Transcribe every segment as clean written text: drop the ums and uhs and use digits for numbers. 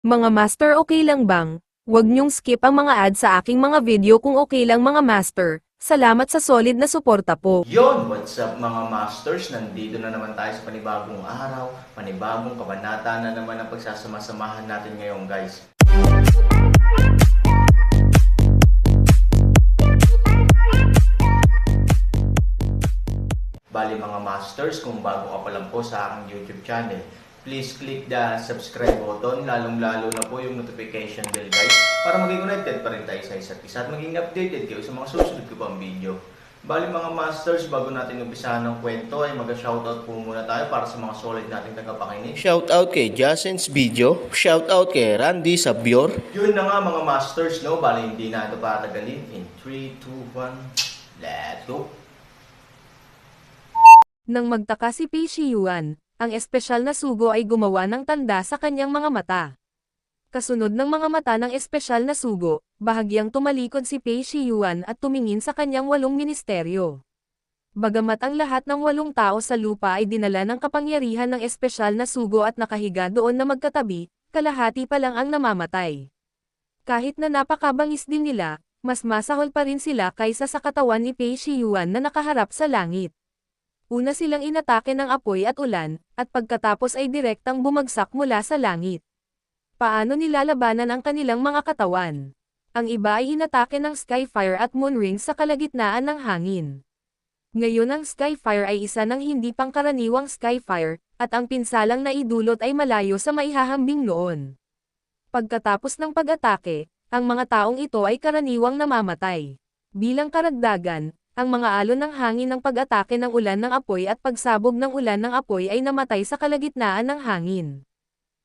Mga master, okay lang bang? Huwag niyong skip ang mga ad sa aking mga video kung okay lang mga master. Salamat sa solid na suporta po. Yon, what's up mga masters? Nandito na naman tayo sa panibagong araw, panibagong kabanata na naman ang pagsasama-samahan natin ngayon guys. Bali mga masters, kung bago ka pa lang po sa aking YouTube channel, please click the subscribe button, lalong-lalo na po yung notification bell guys, para maging connected pa rin tayo sa isa't isa at maging updated kayo sa mga susunod ko pang video. Bali mga masters, bago natin umpisahan ng kwento ay mag-shoutout po muna tayo para sa mga solid nating tagapakinig. Shoutout kay Jasen's Video, shoutout kay Randy Sabior. Yun na nga mga masters, no? Bali hindi na ito patagalin. In 3, 2, 1, let's go! Nang magtaka si Pei Shiyuan, ang espesyal na sugo ay gumawa ng tanda sa kanyang mga mata. Kasunod ng mga mata ng espesyal na sugo, bahagyang tumalikod si Pei Shiyuan at tumingin sa kanyang 8 ministeryo. Bagamat ang lahat ng 8 tao sa lupa ay dinala ng kapangyarihan ng espesyal na sugo at nakahiga doon na magkatabi, kalahati pa lang ang namamatay. Kahit na napakabangis din nila, mas masahol pa rin sila kaysa sa katawan ni Pei Shiyuan na nakaharap sa langit. Una silang inatake ng apoy at ulan, at pagkatapos ay direktang bumagsak mula sa langit. Paano nilalabanan ang kanilang mga katawan? Ang iba ay inatake ng Skyfire at Moonring sa kalagitnaan ng hangin. Ngayon ang Skyfire ay isa ng hindi pangkaraniwang Skyfire, at ang pinsalang naidulot ay malayo sa maihahambing noon. Pagkatapos ng pag-atake, ang mga taong ito ay karaniwang namamatay. Bilang karagdagan, ang mga alon ng hangin ng pag-atake ng ulan ng apoy at pagsabog ng ulan ng apoy ay namatay sa kalagitnaan ng hangin.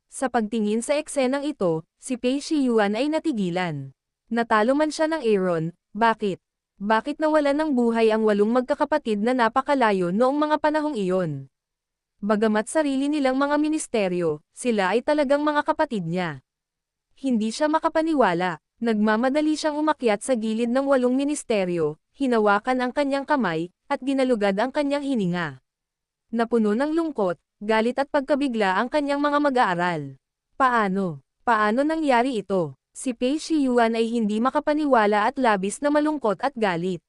Sa pagtingin sa eksenang ito, si Pei Shiyuan ay natigilan. Natalo man siya ng Aaron, bakit? Bakit nawalan ng buhay ang 8 magkakapatid na napakalayo noong mga panahong iyon? Bagamat sarili nilang mga ministeryo, sila ay talagang mga kapatid niya. Hindi siya makapaniwala, nagmamadali siyang umakyat sa gilid ng 8 ministeryo, hinawakan ang kanyang kamay, at ginalugad ang kanyang hininga. Napuno ng lungkot, galit at pagkabigla ang kanyang mga mag-aaral. Paano? Paano nangyari ito? Si Pei Shiyuan ay hindi makapaniwala at labis na malungkot at galit.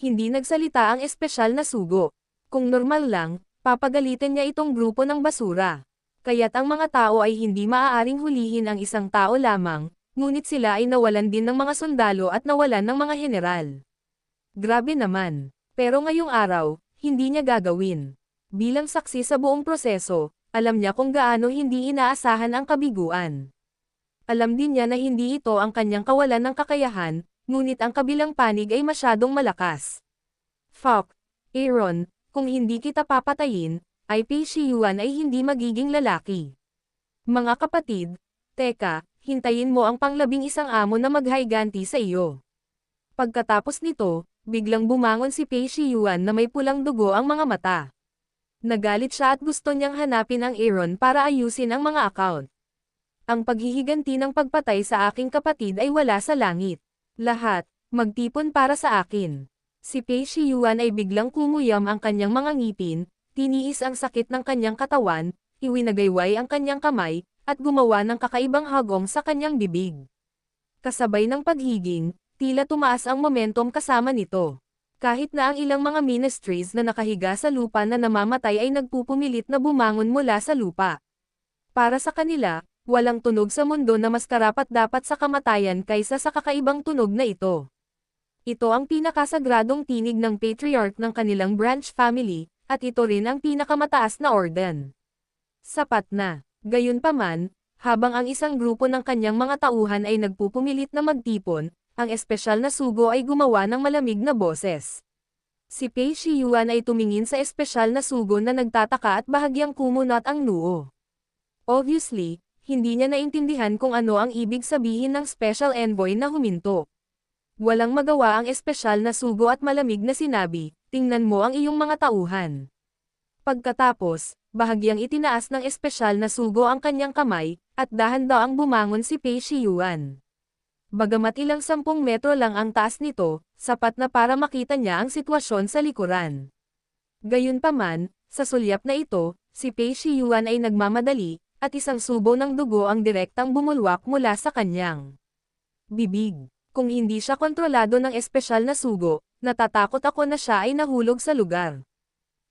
Hindi nagsalita ang espesyal na sugo. Kung normal lang, papagalitin niya itong grupo ng basura. Kaya't ang mga tao ay hindi maaaring hulihin ang isang tao lamang, ngunit sila ay nawalan din ng mga sundalo at nawalan ng mga general. Grabe naman. Pero ngayong araw, hindi niya gagawin. Bilang saksi sa buong proseso, alam niya kung gaano hindi inaasahan ang kabiguan. Alam din niya na hindi ito ang kanyang kawalan ng kakayahan, ngunit ang kabilang panig ay masyadong malakas. Fuck, Aaron, kung hindi kita papatayin, ay Pei Shiyuan ay hindi magiging lalaki. Mga kapatid, teka, hintayin mo ang pang-11 amo na maghayganti sa iyo. Pagkatapos nito, biglang bumangon si Pei Shiyuan na may pulang dugo ang mga mata. Nagalit siya at gusto niyang hanapin ang Aaron para ayusin ang mga account. Ang paghihiganti ng pagpatay sa aking kapatid ay wala sa langit. Lahat, magtipon para sa akin. Si Pei Shiyuan ay biglang kumuyam ang kanyang mga ngipin, tiniis ang sakit ng kanyang katawan, iwinagayway ang kanyang kamay, at gumawa ng kakaibang hagong sa kanyang bibig. Kasabay ng paghiging, tila tumaas ang momentum kasama nito. Kahit na ang ilang mga ministries na nakahiga sa lupa na namamatay ay nagpupumilit na bumangon mula sa lupa. Para sa kanila, walang tunog sa mundo na mas karapat-dapat sa kamatayan kaysa sa kakaibang tunog na ito. Ito ang pinakasagradong tinig ng patriarch ng kanilang branch family, at ito rin ang pinakamataas na organ. Sapat na. Gayunpaman, habang ang isang grupo ng kanyang mga tauhan ay nagpupumilit na magtipon, ang espesyal na sugo ay gumawa ng malamig na boses. Si Pei Shiyuan ay tumingin sa espesyal na sugo na nagtataka at bahagyang kumunot ang noo. Obviously, hindi niya naintindihan kung ano ang ibig sabihin ng special envoy na huminto. Walang magawa ang espesyal na sugo at malamig na sinabi, tingnan mo ang iyong mga tauhan. Pagkatapos, bahagyang itinaas ng espesyal na sugo ang kanyang kamay, at dahan-daang bumangon si Pei Shiyuan. Bagamat ilang 10 metro lang ang taas nito, sapat na para makita niya ang sitwasyon sa likuran. Gayunpaman, sa sulyap na ito, si Pei Shiyuan ay nagmamadali, at isang subo ng dugo ang direktang bumulwak mula sa kanyang bibig. Kung hindi siya kontrolado ng espesyal na sugo, natatakot ako na siya ay nahulog sa lugar.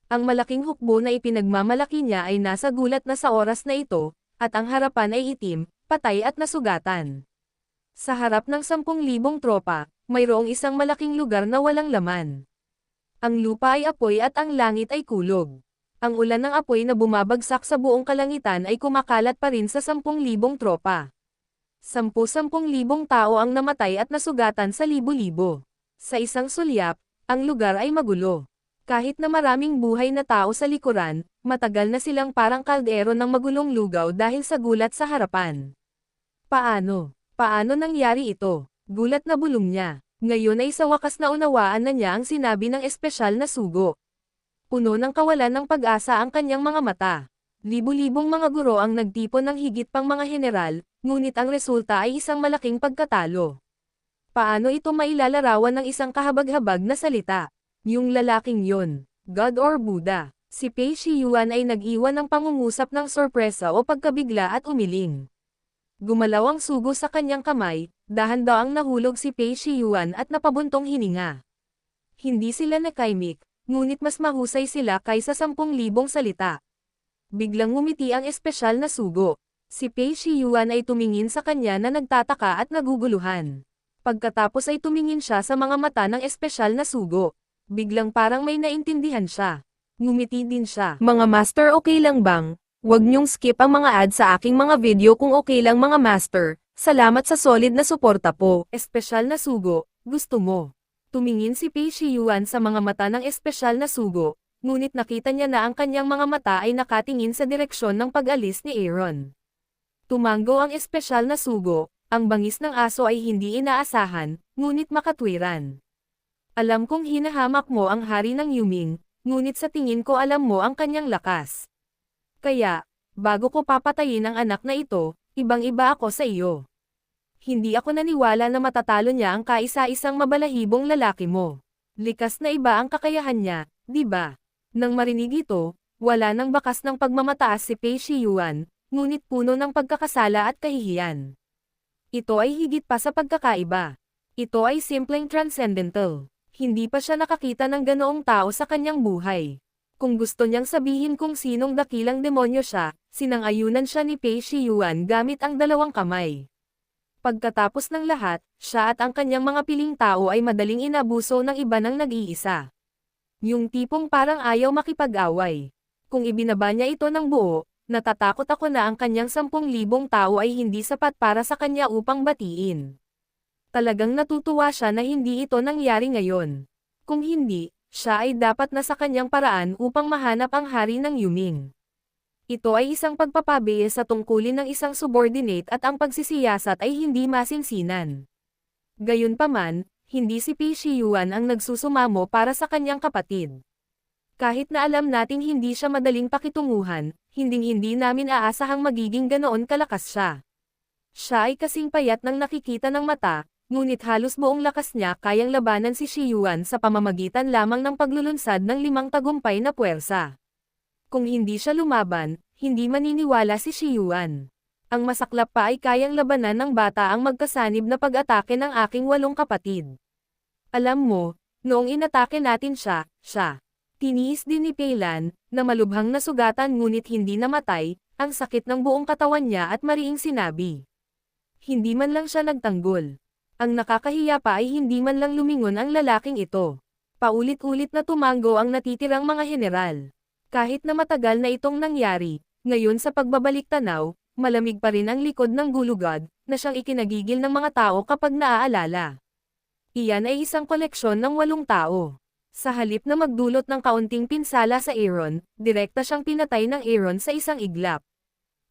Ang malaking hukbo na ipinagmamalaki niya ay nasa gulat na sa oras na ito, at ang harapan ay itim, patay at nasugatan. Sa harap ng 10,000 tropa, mayroong isang malaking lugar na walang laman. Ang lupa ay apoy at ang langit ay kulog. Ang ulan ng apoy na bumabagsak sa buong kalangitan ay kumakalat pa rin sa 10,000 tropa. 10,000 tao ang namatay at nasugatan sa libo-libo. Sa isang sulyap, ang lugar ay magulo. Kahit na maraming buhay na tao sa likuran, matagal na silang parang kaldero ng magulong lugaw dahil sa gulat sa harapan. Paano? Paano nangyari ito? Gulat na bulong niya. Ngayon ay sa wakas na unawaan na niya ang sinabi ng espesyal na sugo. Puno ng kawalan ng pag-asa ang kanyang mga mata. Libu-libong mga guro ang nagtipon ng higit pang mga general, ngunit ang resulta ay isang malaking pagkatalo. Paano ito mailalarawan ng isang kahabag-habag na salita? Yung lalaking yon, God or Buddha, si Pei Shiyuan ay nag-iwan ng pangungusap ng sorpresa o pagkabigla at umiling. Gumalaw ang sugo sa kanyang kamay, dahan-daang nahulog si Pei Shiyuan at napabuntong hininga. Hindi sila nakaimik, ngunit mas mahusay sila kaysa 10,000 salita. Biglang ngumiti ang espesyal na sugo. Si Pei Shiyuan ay tumingin sa kanya na nagtataka at naguguluhan. Pagkatapos ay tumingin siya sa mga mata ng espesyal na sugo. Biglang parang may naintindihan siya. Ngumiti din siya. Mga master, okay lang bang? Huwag niyong skip ang mga ads sa aking mga video kung okay lang mga master. Salamat sa solid na suporta po. Espesyal na sugo, gusto mo? Tumingin si Pei Shiyuan sa mga mata ng espesyal na sugo, ngunit nakita niya na ang kanyang mga mata ay nakatingin sa direksyon ng pag-alis ni Aaron. Tumango ang espesyal na sugo, ang bangis ng aso ay hindi inaasahan, ngunit makatwiran. Alam kong hinahamak mo ang hari ng Yuming, ngunit sa tingin ko alam mo ang kanyang lakas. Kaya, bago ko papatayin ang anak na ito, ibang-iba ako sa iyo. Hindi ako naniwala na matatalo niya ang kaisa-isang mabalahibong lalaki mo. Likas na iba ang kakayahan niya, di ba? Nang marinig ito, wala nang bakas ng pagmamataas si Pei Shiyuan, ngunit puno ng pagkakasala at kahihiyan. Ito ay higit pa sa pagkakaiba. Ito ay simpleng transcendental. Hindi pa siya nakakita ng ganoong tao sa kanyang buhay. Kung gusto niyang sabihin kung sinong dakilang demonyo siya, sinang-ayunan siya ni Pei Shiyuan gamit ang 2 kamay. Pagkatapos ng lahat, siya at ang kanyang mga piling tao ay madaling inabuso ng iba ng nag-iisa. Yung tipong parang ayaw makipag-away. Kung ibinaba niya ito ng buo, natatakot ako na ang kanyang 10,000 tao ay hindi sapat para sa kanya upang batiin. Talagang natutuwa siya na hindi ito nangyari ngayon. Kung hindi, siya ay dapat na sa kanyang paraan upang mahanap ang hari ng Yuming. Ito ay isang pagpapabiya sa tungkulin ng isang subordinate at ang pagsisiyasat ay hindi masinsinan. Gayunpaman, hindi si Pei Shiyuan ang nagsusumamo para sa kanyang kapatid. Kahit na alam nating hindi siya madaling pakitunguhan, hinding-hindi namin aasahang magiging ganoon kalakas siya. Siya ay kasing payat ng nakikita ng mata, ngunit halos buong lakas niya kayang labanan si Shiyuan sa pamamagitan lamang ng paglulunsad ng 5 tagumpay na puwersa. Kung hindi siya lumaban, hindi maniniwala si Shiyuan. Ang masaklap pa ay kayang labanan ng bata ang magkasanib na pag-atake ng aking 8 kapatid. Alam mo, noong inatake natin siya, tiniis din ni Peilan, na malubhang nasugatan ngunit hindi namatay, ang sakit ng buong katawan niya at mariing sinabi. Hindi man lang siya nagtanggol. Ang nakakahiya pa ay hindi man lang lumingon ang lalaking ito. Paulit-ulit na tumango ang natitirang mga general. Kahit na matagal na itong nangyari, ngayon sa pagbabalik tanaw, malamig pa rin ang likod ng gulugad, na siyang ikinagigil ng mga tao kapag naaalala. Iyan ay isang koleksyon ng 8 tao. Sa halip na magdulot ng kaunting pinsala sa Aaron, direkta siyang pinatay ng Aaron sa isang iglap.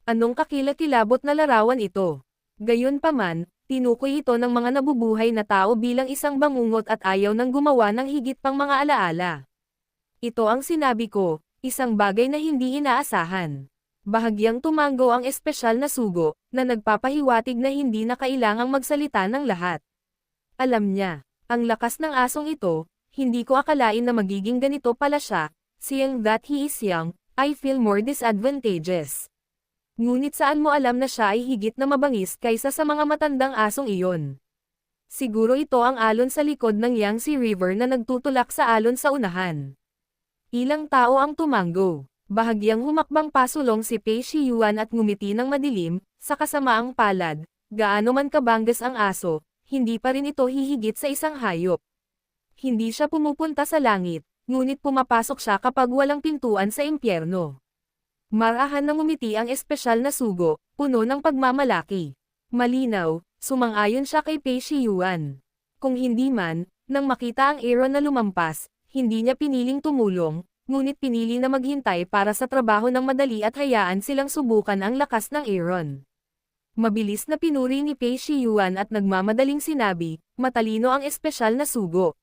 Anong kakilakilabot na larawan ito? Gayunpaman, tinukoy ito ng mga nabubuhay na tao bilang isang bangungot at ayaw nang gumawa ng higit pang mga alaala. Ito ang sinabi ko, isang bagay na hindi inaasahan. Bahagyang tumango ang espesyal na sugo, na nagpapahiwatig na hindi na kailangang magsalita ng lahat. Alam niya, ang lakas ng asong ito, hindi ko akalain na magiging ganito pala siya, seeing that he is young, I feel more disadvantageous. Ngunit saan mo alam na siya ay higit na mabangis kaysa sa mga matandang asong iyon? Siguro ito ang alon sa likod ng Yangtze River na nagtutulak sa alon sa unahan. Ilang tao ang tumango. Bahagyang humakbang pasulong si Pei Shiyuan at ngumiti ng madilim, sa kasamaang palad, gaano man kabanggas ang aso, hindi pa rin ito hihigit sa isang hayop. Hindi siya pumupunta sa langit, ngunit pumapasok siya kapag walang pintuan sa impyerno. Marahan na ngumiti ang espesyal na sugo, puno ng pagmamalaki. Malinaw, sumang-ayon siya kay Pei Shiyuan. Kung hindi man, nang makita ang Aaron na lumampas, hindi niya piniling tumulong, ngunit pinili na maghintay para sa trabaho ng madali at hayaan silang subukan ang lakas ng Aaron. Mabilis na pinuri ni Pei Shiyuan at nagmamadaling sinabi, matalino ang espesyal na sugo.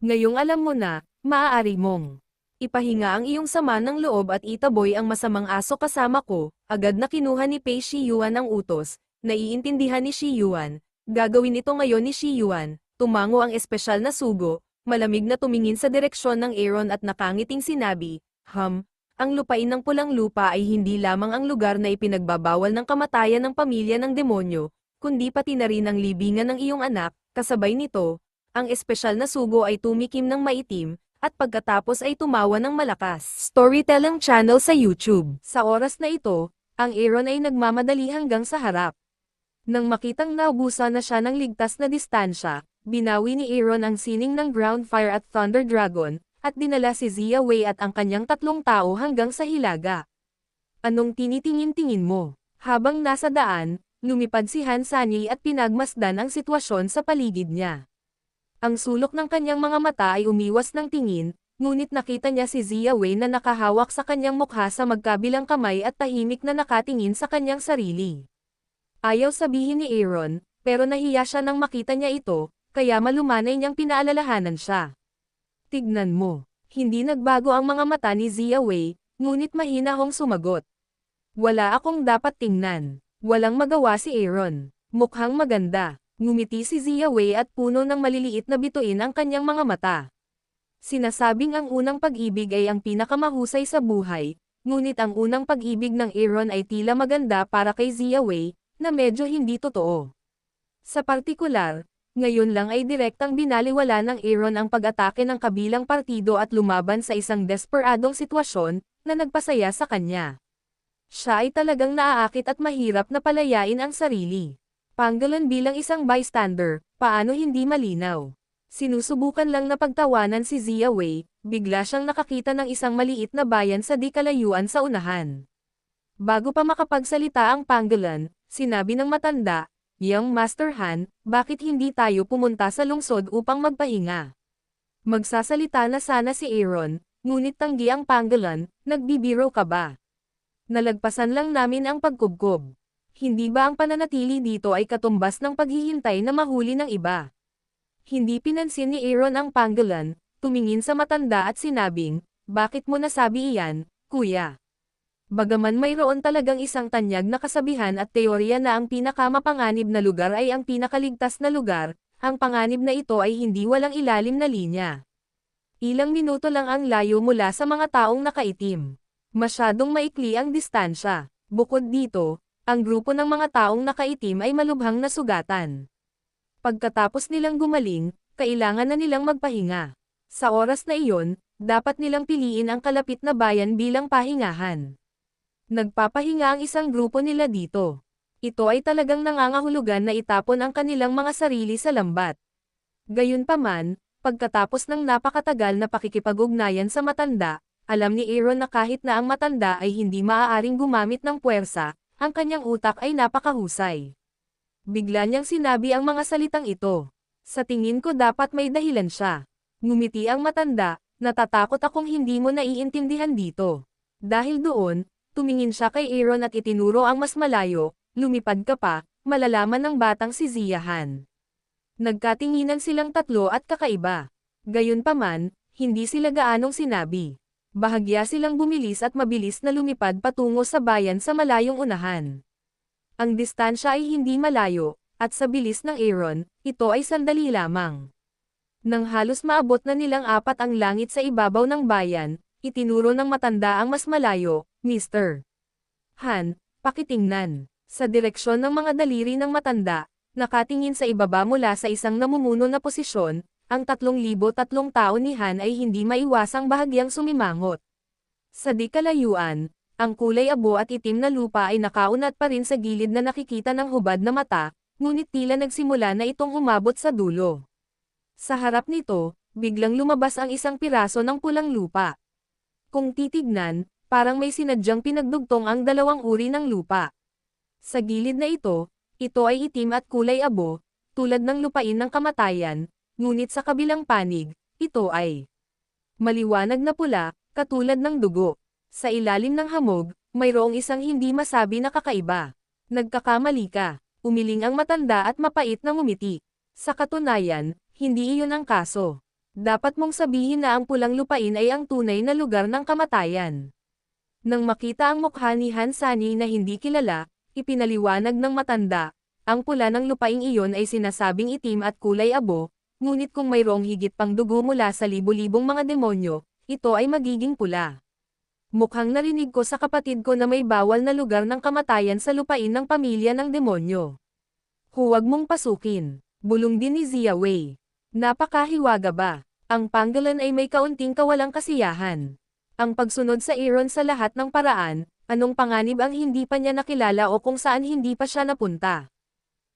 Ngayong alam mo na, maaari mong ipahinga ang iyong sama ng loob at itaboy ang masamang aso kasama ko. Agad na kinuha ni Pei Shiyuan ang utos. Naiintindihan ni Shiyuan. Gagawin ito ngayon ni Shiyuan. Tumango ang espesyal na sugo. Malamig na tumingin sa direksyon ng Aaron at nakangiting sinabi, ang lupain ng pulang lupa ay hindi lamang ang lugar na ipinagbabawal ng kamatayan ng pamilya ng demonyo, kundi pati na rin ang libingan ng iyong anak. Kasabay nito, ang espesyal na sugo ay tumikim ng maitim, at pagkatapos ay tumawa ng malakas. Storytelling channel sa YouTube. Sa oras na ito, ang Aaron ay nagmamadali hanggang sa harap. Nang makitang naubusan na siya ng ligtas na distansya, binawi ni Aaron ang sining ng Ground Fire at Thunder Dragon, at dinala si Zia Wei at ang kanyang 3 tao hanggang sa hilaga. Anong tinitingin-tingin mo? Habang nasa daan, lumipad si Han Sanyi at pinagmasdan ang sitwasyon sa paligid niya. Ang sulok ng kanyang mga mata ay umiwas ng tingin, ngunit nakita niya si Zia Wei na nakahawak sa kanyang mukha sa magkabilang kamay at tahimik na nakatingin sa kanyang sarili. Ayaw sabihin ni Aaron, pero nahiya siya nang makita niya ito, kaya malumanay niyang pinaalalahanan siya. Tignan mo, hindi nagbago ang mga mata ni Zia Wei, ngunit mahinahong sumagot. Wala akong dapat tingnan. Walang magawa si Aaron. Mukhang maganda. Ngumiti si Zia Wei at puno ng maliliit na bituin ang kanyang mga mata. Sinasabing ang unang pag-ibig ay ang pinakamahusay sa buhay, ngunit ang unang pag-ibig ng Aaron ay tila maganda para kay Zia Wei, na medyo hindi totoo. Sa partikular, ngayon lang ay direktang binaliwala ng Aaron ang pag-atake ng kabilang partido at lumaban sa isang desperadong sitwasyon, na nagpasaya sa kanya. Siya ay talagang naaakit at mahirap na palayain ang sarili. Panggalan bilang isang bystander, paano hindi malinaw? Sinusubukan lang na pagtawanan si Zia Wei, bigla siyang nakakita ng isang maliit na bayan sa di kalayuan sa unahan. Bago pa makapagsalita ang Panggalan, sinabi ng matanda, Young Master Han, bakit hindi tayo pumunta sa lungsod upang magpahinga? Magsasalita na sana si Aaron, ngunit tanggi ang Panggalan, nagbibiro ka ba? Nalagpasan lang namin ang pagkubkob. Hindi ba ang pananatili dito ay katumbas ng paghihintay na mahuli ng iba? Hindi pinansin ni Aaron ang Panggalan, tumingin sa matanda at sinabing, bakit mo nasabi iyan, kuya? Bagaman mayroon talagang isang tanyag na kasabihan at teorya na ang pinakamapanganib na lugar ay ang pinakaligtas na lugar, ang panganib na ito ay hindi walang ilalim na linya. Ilang minuto lang ang layo mula sa mga taong nakaitim. Masyadong maikli ang distansya. Bukod dito, ang grupo ng mga taong nakaitim ay malubhang nasugatan. Pagkatapos nilang gumaling, kailangan na nilang magpahinga. Sa oras na iyon, dapat nilang piliin ang kalapit na bayan bilang pahingahan. Nagpapahinga ang isang grupo nila dito. Ito ay talagang nangangahulugan na itapon ang kanilang mga sarili sa lambat. Gayunpaman, pagkatapos ng napakatagal na pakikipag-ugnayan sa matanda, alam ni Aaron na kahit na ang matanda ay hindi maaaring gumamit ng puwersa, ang kanyang utak ay napakahusay. Bigla niyang sinabi ang mga salitang ito. Sa tingin ko dapat may dahilan siya. Ngumiti ang matanda, natatakot akong hindi mo naiintindihan dito. Dahil doon, tumingin siya kay Aaron at itinuro ang mas malayo, lumipad ka pa, malalaman ng batang si Zia Han. Nagkatinginan silang tatlo at kakaiba. Gayunpaman, hindi sila gaanong sinabi. Bahagya silang bumilis at mabilis na lumipad patungo sa bayan sa malayong unahan. Ang distansya ay hindi malayo, at sa bilis ng Aaron, ito ay sandali lamang. Nang halos maabot na nilang 4 ang langit sa ibabaw ng bayan, itinuro ng matanda ang mas malayo, Mr. Han, Pakitingnan. Sa direksyon ng mga daliri ng matanda, nakatingin sa ibaba mula sa isang namumuno na posisyon, ang 3,003 tao ni Han ay hindi maiwasang bahagyang sumimangot. Sa di kalayuan, ang kulay abo at itim na lupa ay nakaunat pa rin sa gilid na nakikita ng hubad na mata, ngunit tila nagsimula na itong umabot sa dulo. Sa harap nito, biglang lumabas ang isang piraso ng pulang lupa. Kung titignan, parang may sinadyang pinagdugtong ang dalawang uri ng lupa. Sa gilid na ito ay itim at kulay abo, tulad ng lupain ng kamatayan, ngunit sa kabilang panig, ito ay maliwanag na pula, katulad ng dugo. Sa ilalim ng hamog, mayroong isang hindi masabi na kakaiba. Nagkakamali ka. Umiling ang matanda at mapait na ngumiti. Sa katunayan, hindi iyon ang kaso. Dapat mong sabihin na ang pulang lupain ay ang tunay na lugar ng kamatayan. Nang makita ang mukha ni Han Sani na hindi kilala, ipinaliwanag ng matanda, ang pula ng lupaing iyon ay sinasabing itim at kulay abo, ngunit kung mayroong higit pang dugo mula sa libo-libong mga demonyo, ito ay magiging pula. Mukhang narinig ko sa kapatid ko na may bawal na lugar ng kamatayan sa lupain ng pamilya ng demonyo. Huwag mong pasukin. Bulong din ni Zia Wei. Napakahiwaga ba? Ang panggalan ay may kaunting kawalang kasiyahan. Ang pagsunod sa Aaron sa lahat ng paraan, anong panganib ang hindi pa niya nakilala o kung saan hindi pa siya napunta.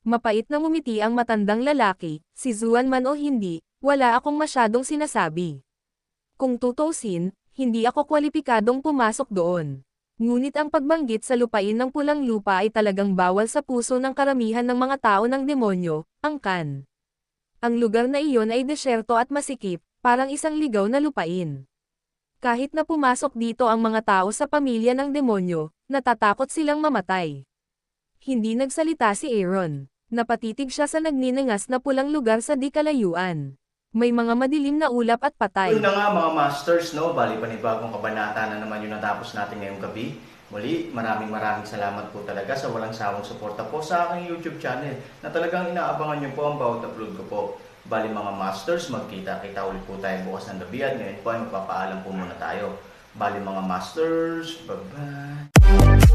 Mapait na ngumiti ang matandang lalaki, si Zuan man o hindi, wala akong masyadong sinasabi. Kung tutusin, hindi ako kwalipikadong pumasok doon. Ngunit ang pagbanggit sa lupain ng pulang lupa ay talagang bawal sa puso ng karamihan ng mga tao ng demonyo, ang Kan. Ang lugar na iyon ay desyerto at masikip, parang isang ligaw na lupain. Kahit na pumasok dito ang mga tao sa pamilya ng demonyo, natatakot silang mamatay. Hindi nagsalita si Aaron. Napatitig siya sa nagninangas na pulang lugar sa di kalayuan. May mga madilim na ulap at patay. Yun na nga mga masters, no? Bali panibagong kabanata na naman yung natapos natin ngayong gabi. Muli, maraming salamat po talaga sa walang sawang suporta po sa aking YouTube channel na talagang inaabangan nyo po ang bawat upload ko po. Bali mga masters, magkita-kita ulit po tayo bukas ng gabi at ngayon po ay magpapaalam po muna tayo. Bali mga masters, bye-bye!